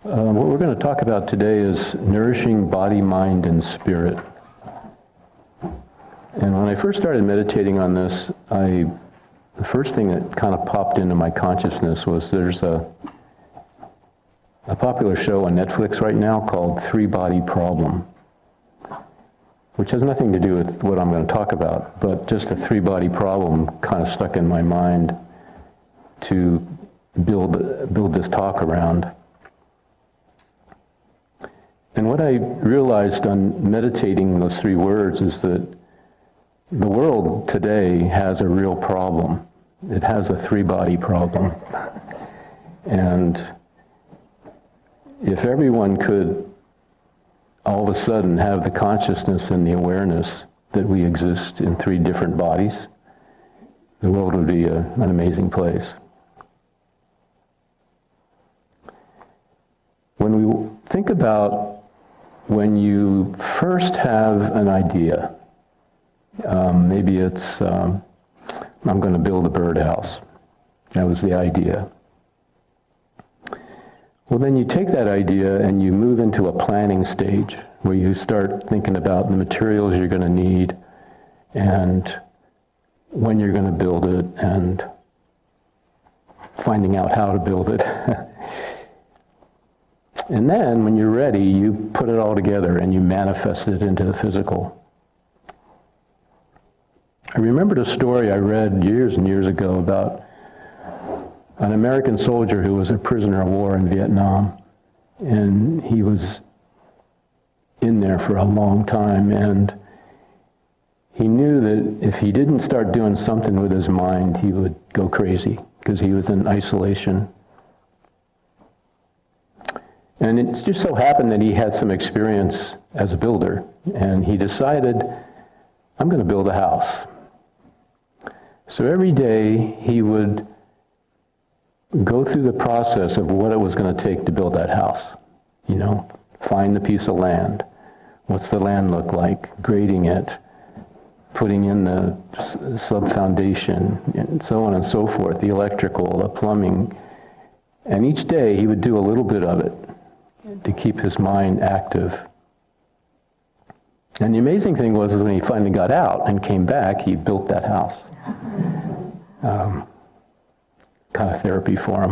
What we're going to talk about today is nourishing body, mind, and spirit. And when I first started meditating on this, the first thing that kind of popped into my consciousness was there's a popular show on Netflix right now called Three-Body Problem, which has nothing to do with what I'm going to talk about, but just the three-body problem kind of stuck in my mind to build this talk around. And what I realized on meditating those three words is that the world today has a real problem. It has a three-body problem. And if everyone could all of a sudden have the consciousness and the awareness that we exist in three different bodies, the world would be an amazing place. When we think about when you first have an idea, maybe it's, I'm going to build a birdhouse. That was the idea. Well, then you take that idea and you move into a planning stage where you start thinking about the materials you're going to need and when you're going to build it and finding out how to build it. And then when you're ready, you put it all together and you manifest it into the physical. I remembered a story I read years and years ago about an American soldier who was a prisoner of war in Vietnam. And he was in there for a long time, and he knew that if he didn't start doing something with his mind, he would go crazy because he was in isolation. And it just so happened that he had some experience as a builder, and he decided, I'm going to build a house. So every day he would go through the process of what it was going to take to build that house. You know, find the piece of land. What's the land look like? Grading it, putting in the sub-foundation, and so on and so forth, the electrical, the plumbing. And each day he would do a little bit of it to keep his mind active. And the amazing thing was when he finally got out and came back, he built that house. Kind of therapy for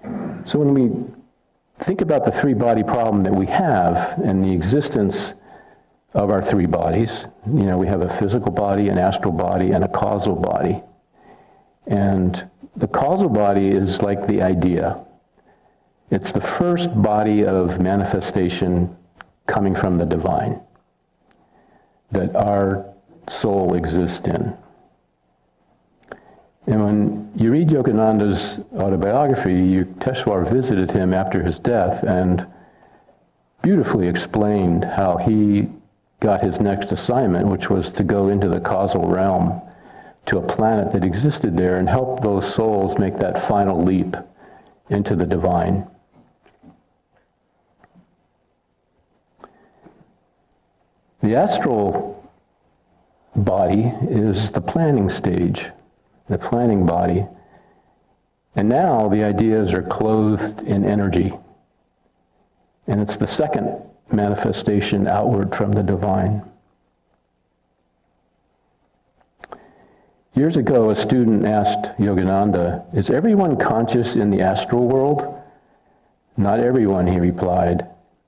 him. So when we think about the three-body problem that we have and the existence of our three bodies, you know, we have a physical body, an astral body, and a causal body. And the causal body is like the idea. It's the first body of manifestation coming from the divine that our soul exists in. And when you read Yogananda's autobiography, Yukteswar visited him after his death and beautifully explained how he got his next assignment, which was to go into the causal realm to a planet that existed there and help those souls make that final leap into the divine. The astral body is the planning stage, the planning body. And now the ideas are clothed in energy. And it's the second manifestation outward from the divine. Years ago, a student asked Yogananda, "Is everyone conscious in the astral world?" "Not everyone," he replied.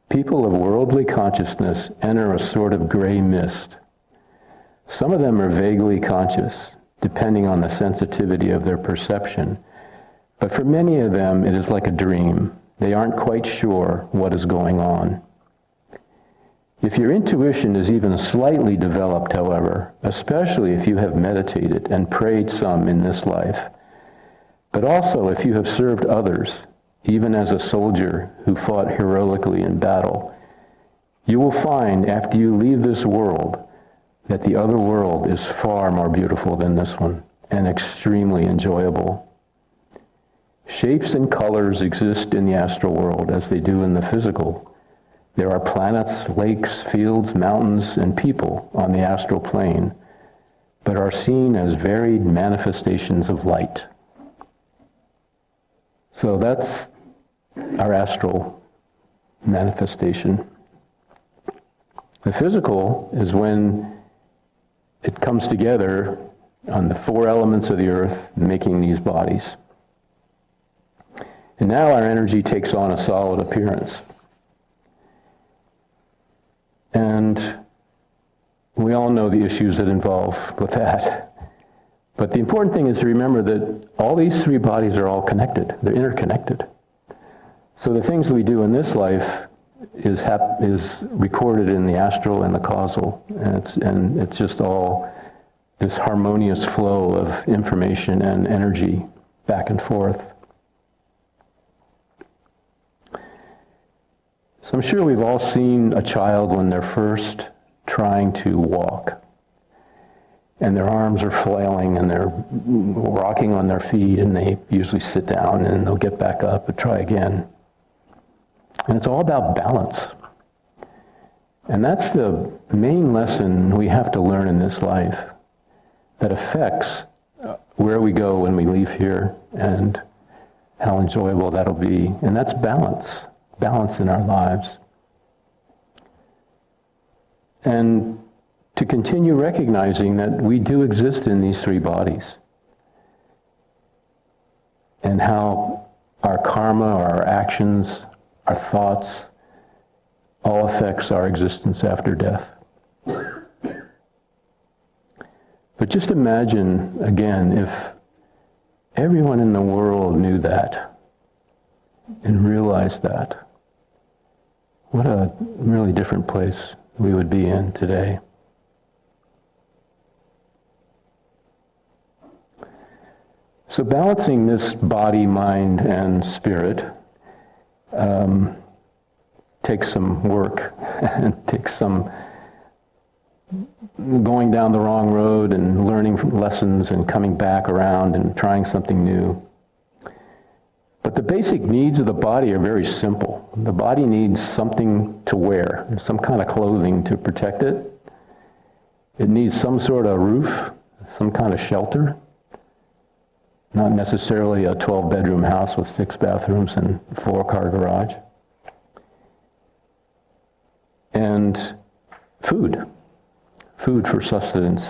"People of worldly consciousness enter a sort of gray mist. Some of them are vaguely conscious, depending on the sensitivity of their perception. But for many of them, it is like a dream. They aren't quite sure what is going on. If your intuition is even slightly developed, however, especially if you have meditated and prayed some in this life, but also if you have served others, even as a soldier who fought heroically in battle, you will find after you leave this world that the other world is far more beautiful than this one and extremely enjoyable. Shapes and colors exist in the astral world as they do in the physical. There are planets, lakes, fields, mountains, and people on the astral plane, but are seen as varied manifestations of light." So that's our astral manifestation. The physical is when it comes together on the four elements of the earth, making these bodies. And now our energy takes on a solid appearance. And we all know the issues that involve with that. But the important thing is to remember that all these three bodies are all connected. They're interconnected. So the things we do in this life is recorded in the astral and the causal. And it's just all this harmonious flow of information and energy back and forth. So I'm sure we've all seen a child when they're first trying to walk, and their arms are flailing and they're rocking on their feet, and they usually sit down and they'll get back up and try again. And it's all about balance. And that's the main lesson we have to learn in this life that affects where we go when we leave here and how enjoyable that'll be. And that's balance in our lives. And to continue recognizing that we do exist in these three bodies, and how our karma, our actions, our thoughts, all affects our existence after death. But just imagine, again, if everyone in the world knew that and realized that, what a really different place we would be in today. So balancing this body, mind, and spirit takes some work and takes some going down the wrong road and learning lessons and coming back around and trying something new. But the basic needs of the body are very simple. The body needs something to wear, some kind of clothing to protect it. It needs some sort of roof, some kind of shelter. Not necessarily a 12-bedroom house with 6 bathrooms and 4-car garage. And food for sustenance.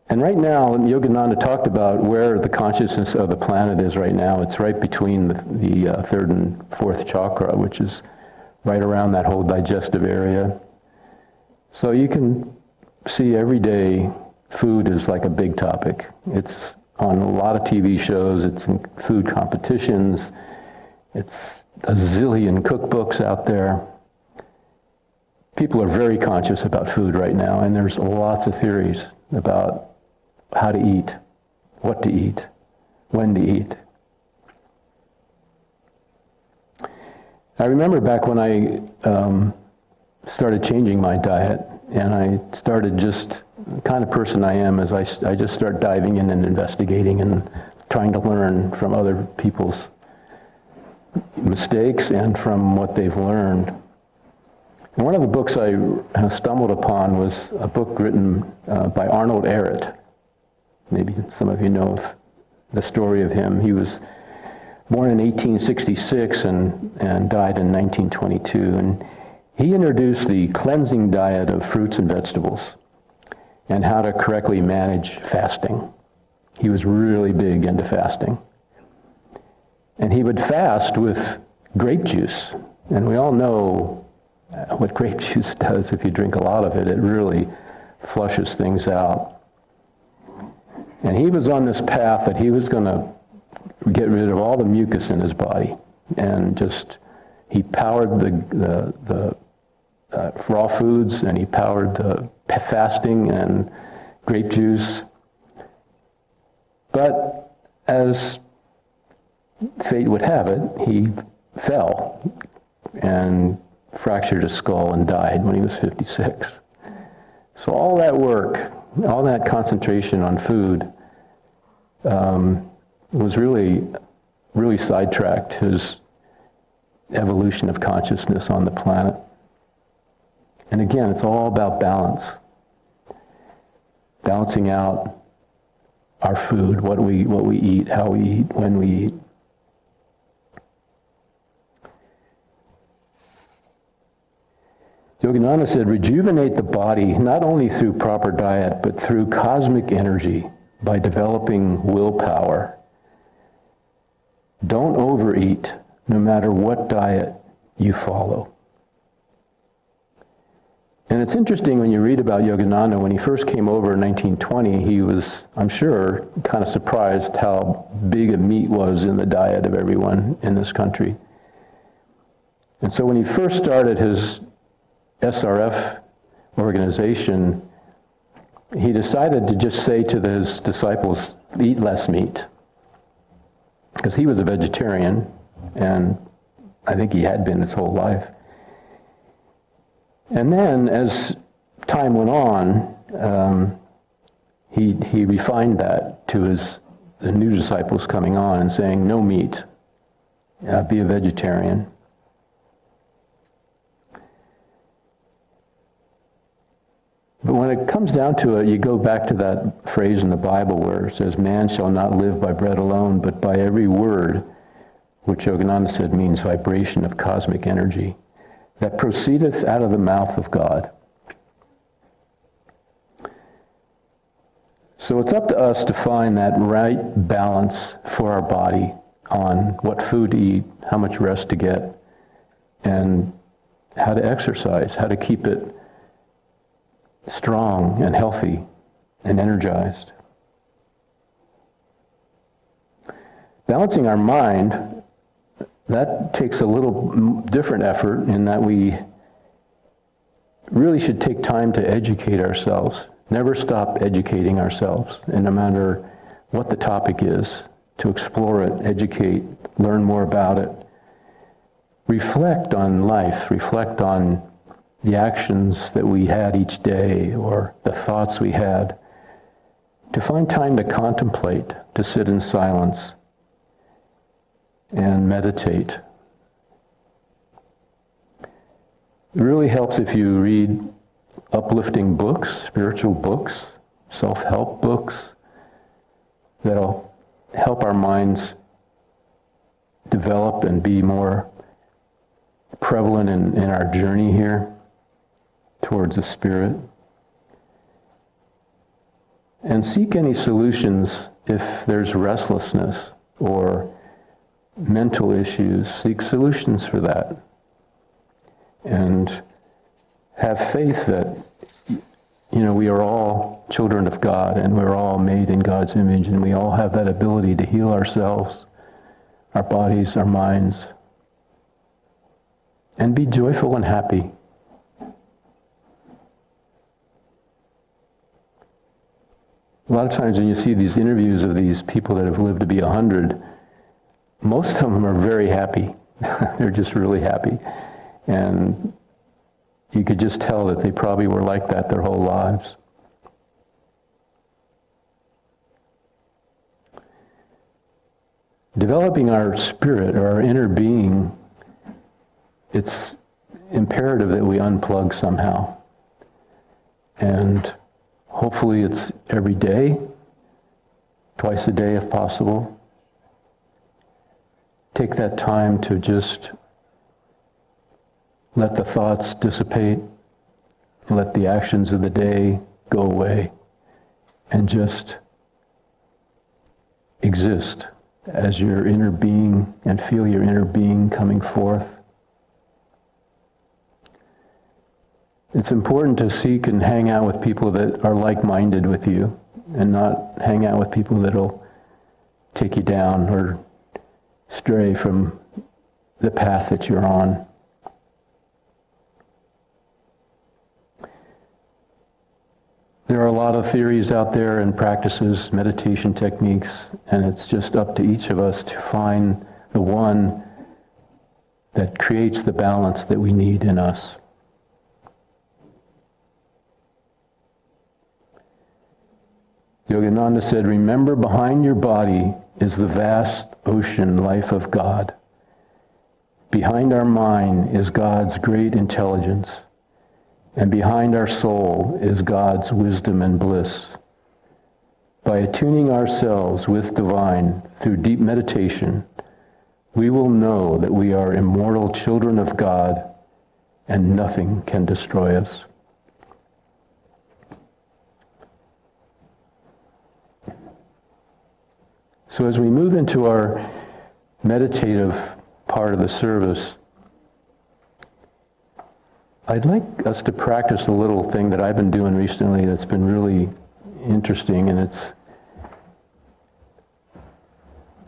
And right now, Yogananda talked about where the consciousness of the planet is right now. It's right between the third and fourth chakra, which is right around that whole digestive area. So you can see every day food is like a big topic. It's on a lot of TV shows. It's in food competitions. It's a zillion cookbooks out there. People are very conscious about food right now, and there's lots of theories about how to eat, what to eat, when to eat. I remember back when I started changing my diet, and I started just the kind of person I am is I just start diving in and investigating and trying to learn from other people's mistakes and from what they've learned. And one of the books I stumbled upon was a book written by Arnold Ehret. Maybe some of you know of the story of him. He was born in 1866 and died in 1922. And he introduced the cleansing diet of fruits and vegetables and how to correctly manage fasting. He was really big into fasting. And he would fast with grape juice. And we all know what grape juice does. If you drink a lot of it, it really flushes things out. And he was on this path that he was going to get rid of all the mucus in his body. And just, he powered the raw foods, and he powered the fasting and grape juice. But as fate would have it, he fell and fractured his skull and died when he was 56. So all that work, all that concentration on food was really sidetracked his evolution of consciousness on the planet. And again, it's all about balance. Balancing out our food, what we eat, how we eat, when we eat. Yogananda said, rejuvenate the body not only through proper diet, but through cosmic energy by developing willpower. Don't overeat, no matter what diet you follow. And it's interesting when you read about Yogananda, when he first came over in 1920, he was, I'm sure, kind of surprised how big a meat was in the diet of everyone in this country. And so when he first started his SRF organization, he decided to just say to his disciples, eat less meat. Because he was a vegetarian, and I think he had been his whole life. And then, as time went on, he refined that to the new disciples coming on and saying, no meat, be a vegetarian. But when it comes down to it, you go back to that phrase in the Bible where it says, man shall not live by bread alone, but by every word, which Yogananda said means vibration of cosmic energy, that proceedeth out of the mouth of God. So it's up to us to find that right balance for our body on what food to eat, how much rest to get, and how to exercise, how to keep it strong and healthy and energized. Balancing our mind, that takes a little different effort in that we really should take time to educate ourselves. Never stop educating ourselves, and no matter what the topic is, to explore it, educate, learn more about it. Reflect on life, reflect on the actions that we had each day or the thoughts we had, to find time to contemplate, to sit in silence and meditate. It really helps if you read uplifting books, spiritual books, self-help books that'll help our minds develop and be more prevalent in our journey here towards the Spirit. And seek any solutions if there's restlessness or mental issues. Seek solutions for that. And have faith that, we are all children of God and we're all made in God's image and we all have that ability to heal ourselves, our bodies, our minds, and be joyful and happy. A lot of times when you see these interviews of these people that have lived to be 100, most of them are very happy. They're just really happy. And you could just tell that they probably were like that their whole lives. Developing our spirit or our inner being, it's imperative that we unplug somehow. And hopefully it's every day, twice a day if possible. Take that time to just let the thoughts dissipate, let the actions of the day go away, and just exist as your inner being and feel your inner being coming forth. It's important to seek and hang out with people that are like-minded with you and not hang out with people that'll take you down or stray from the path that you're on. There are a lot of theories out there and practices, meditation techniques, and it's just up to each of us to find the one that creates the balance that we need in us. Yogananda said, remember, behind your body is the vast ocean life of God. Behind our mind is God's great intelligence. And behind our soul is God's wisdom and bliss. By attuning ourselves with divine through deep meditation, we will know that we are immortal children of God and nothing can destroy us. So as we move into our meditative part of the service, I'd like us to practice a little thing that I've been doing recently that's been really interesting, and it's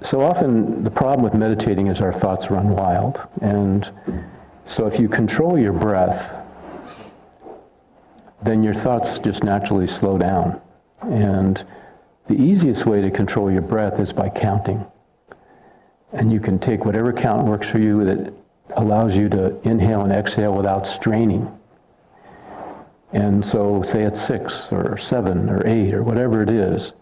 so often the problem with meditating is our thoughts run wild. And so if you control your breath, then your thoughts just naturally slow down. And the easiest way to control your breath is by counting. And you can take whatever count works for you that allows you to inhale and exhale without straining. And so say it's 6 or 7 or 8 or whatever it is.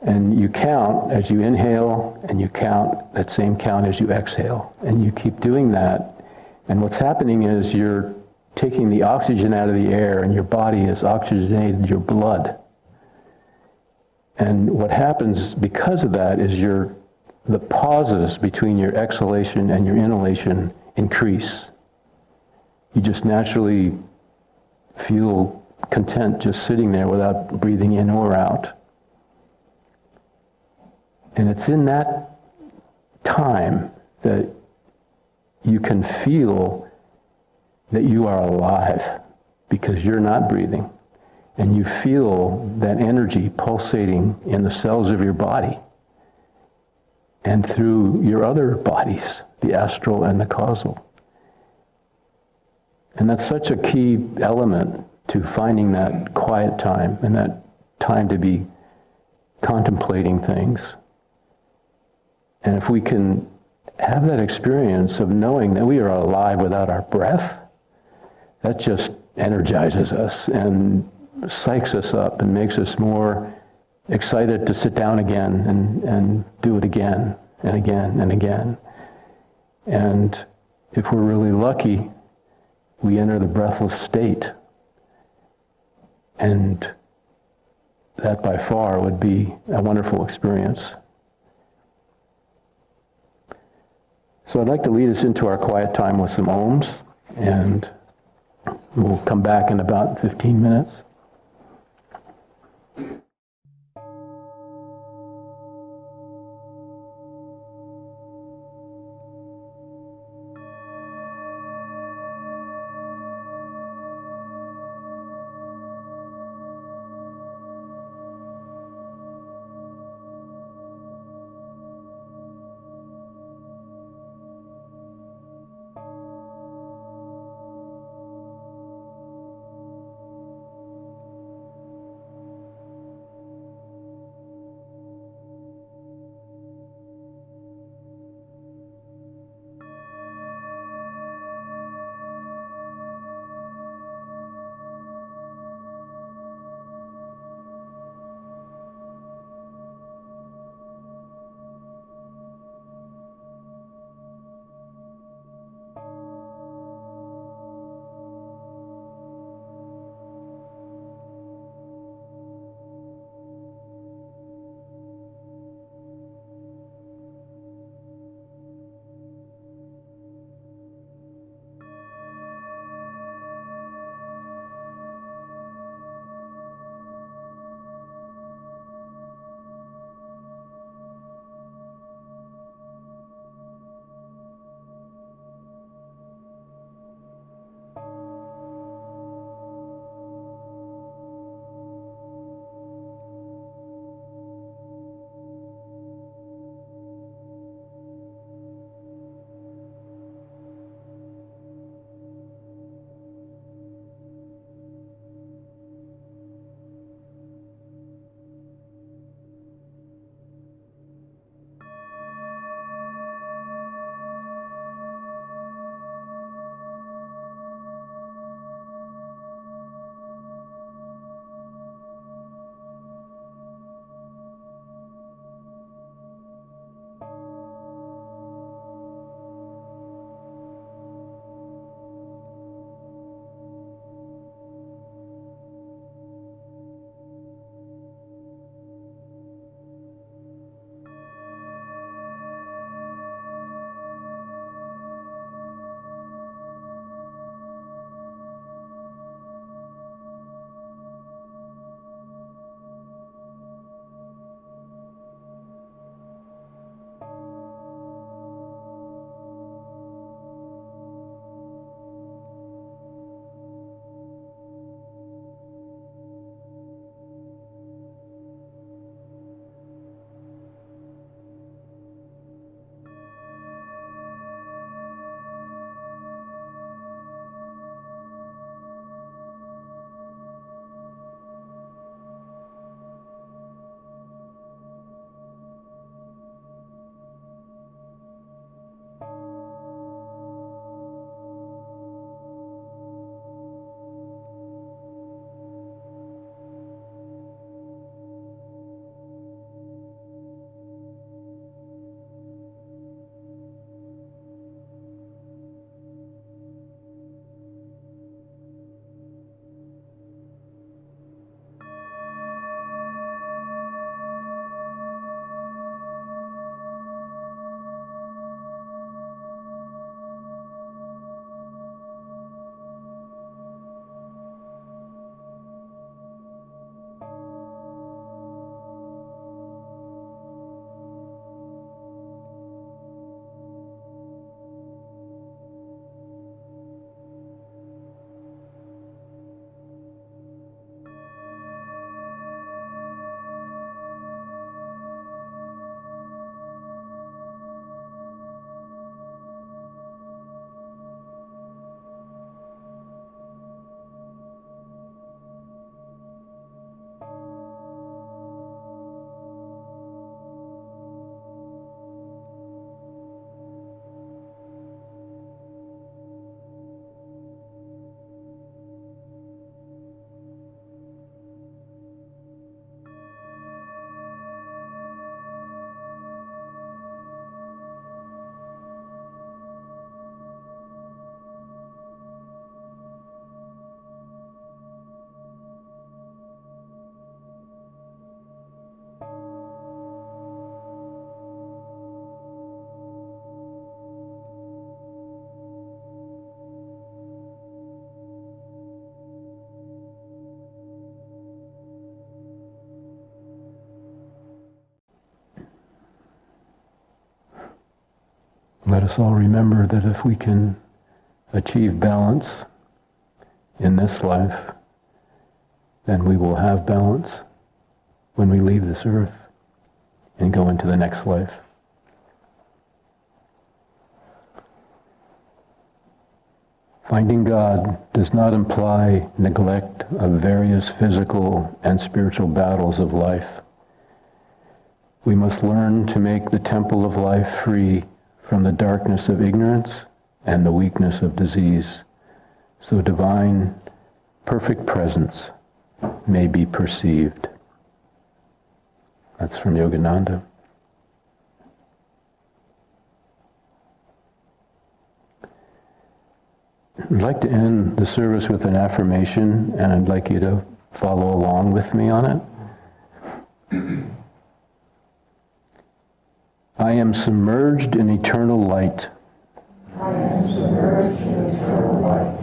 And you count as you inhale, and you count that same count as you exhale. And you keep doing that. And what's happening is you're taking the oxygen out of the air, and your body has oxygenated your blood. And what happens because of that is the pauses between your exhalation and your inhalation increase. You just naturally feel content just sitting there without breathing in or out. And it's in that time that you can feel that you are alive because you're not breathing. And you feel that energy pulsating in the cells of your body and through your other bodies, the astral and the causal. And that's such a key element to finding that quiet time and that time to be contemplating things. And if we can have that experience of knowing that we are alive without our breath, that just energizes us and psychs us up and makes us more excited to sit down again and do it again and again and again. And if we're really lucky, we enter the breathless state. And that by far would be a wonderful experience. So I'd like to lead us into our quiet time with some ohms, and we'll come back in about 15 minutes. Let us all remember that if we can achieve balance in this life, then we will have balance when we leave this earth and go into the next life. Finding God does not imply neglect of various physical and spiritual battles of life. We must learn to make the temple of life free from the darkness of ignorance and the weakness of disease, so divine, perfect presence may be perceived. That's from Yogananda. I'd like to end the service with an affirmation, and I'd like you to follow along with me on it. I am submerged in eternal light. I am submerged in eternal light.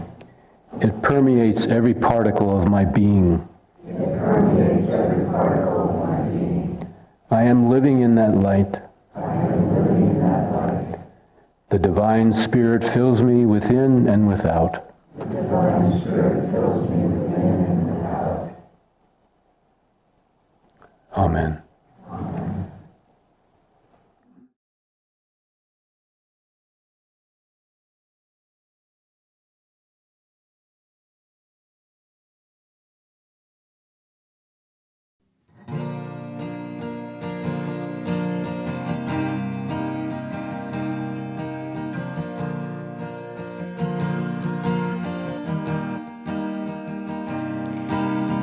It permeates every particle of my being. It permeates every particle of my being. I am living in that light. I am living in that light. The divine spirit fills me within and without. The divine spirit fills me within and without. Amen. Amen.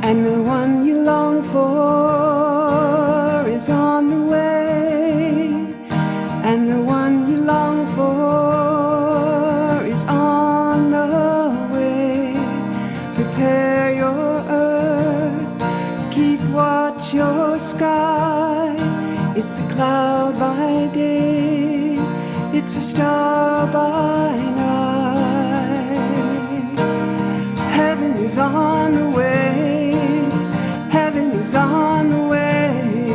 And the one you long for is on the way. And the one you long for is on the way. Prepare your earth, keep watch your sky. It's a cloud by day, it's a star by night. Heaven is on the way. Heaven is on the way.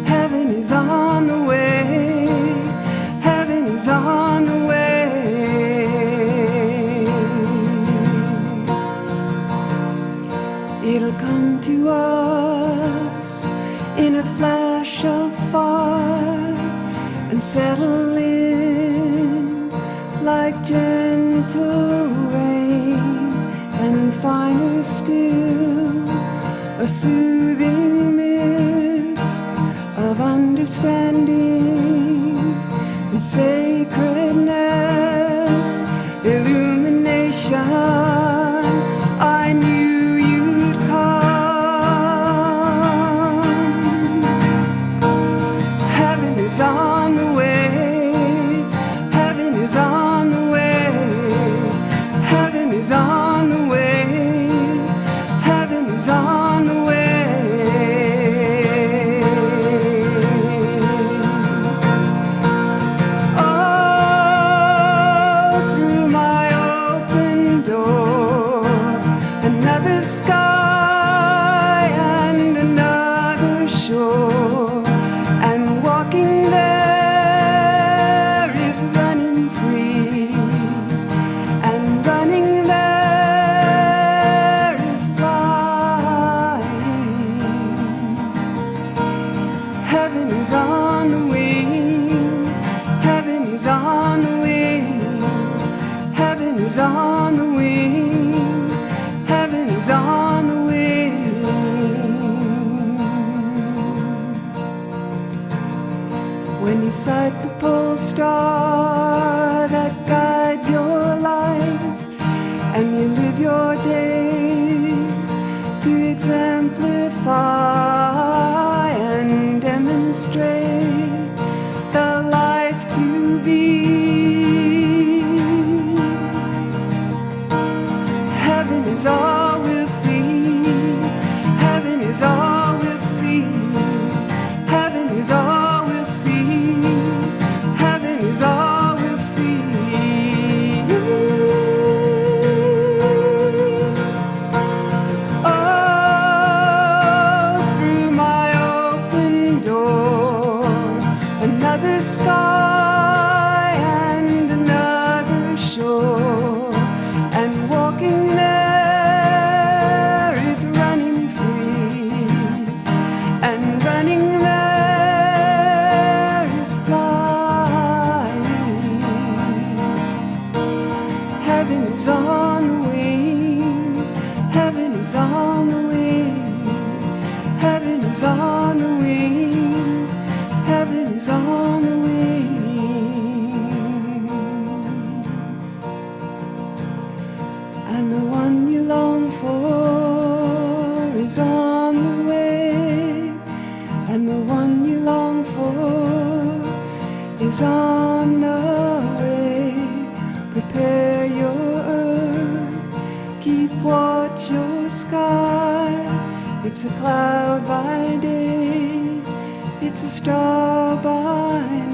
Heaven is on the way. Heaven is on the way. It'll come to us in a flash of fire and settle in like gentle rain, and finer still, a soothing mist of understanding and sacredness, illumination. I knew you'd come. Heaven is on the way. Heaven is on the way. Heaven is on the way. Heaven is on the way. Oh, through my open door, another sky and another shore, and walking there is running free, and running there is flying. Heaven is on the wing. Heaven is on the wing. Heaven is on the wing. Heaven is on the wing. When you sight the pole star that guides your life, and you live your days to exemplify and demonstrate the life to be. Heaven is all we'll see. Heaven is all we'll see. Heaven is all we'll see. Heaven is all we'll see. Oh, through my open door, another sky is on the wing. Heaven is on the wing. Heaven is on the wing. Heaven is on the wing. And the one you long for is on the way. And the one you long for is on the way. Prepare your earth, keep watch your sky. It's a cloud by day, it's a star by night.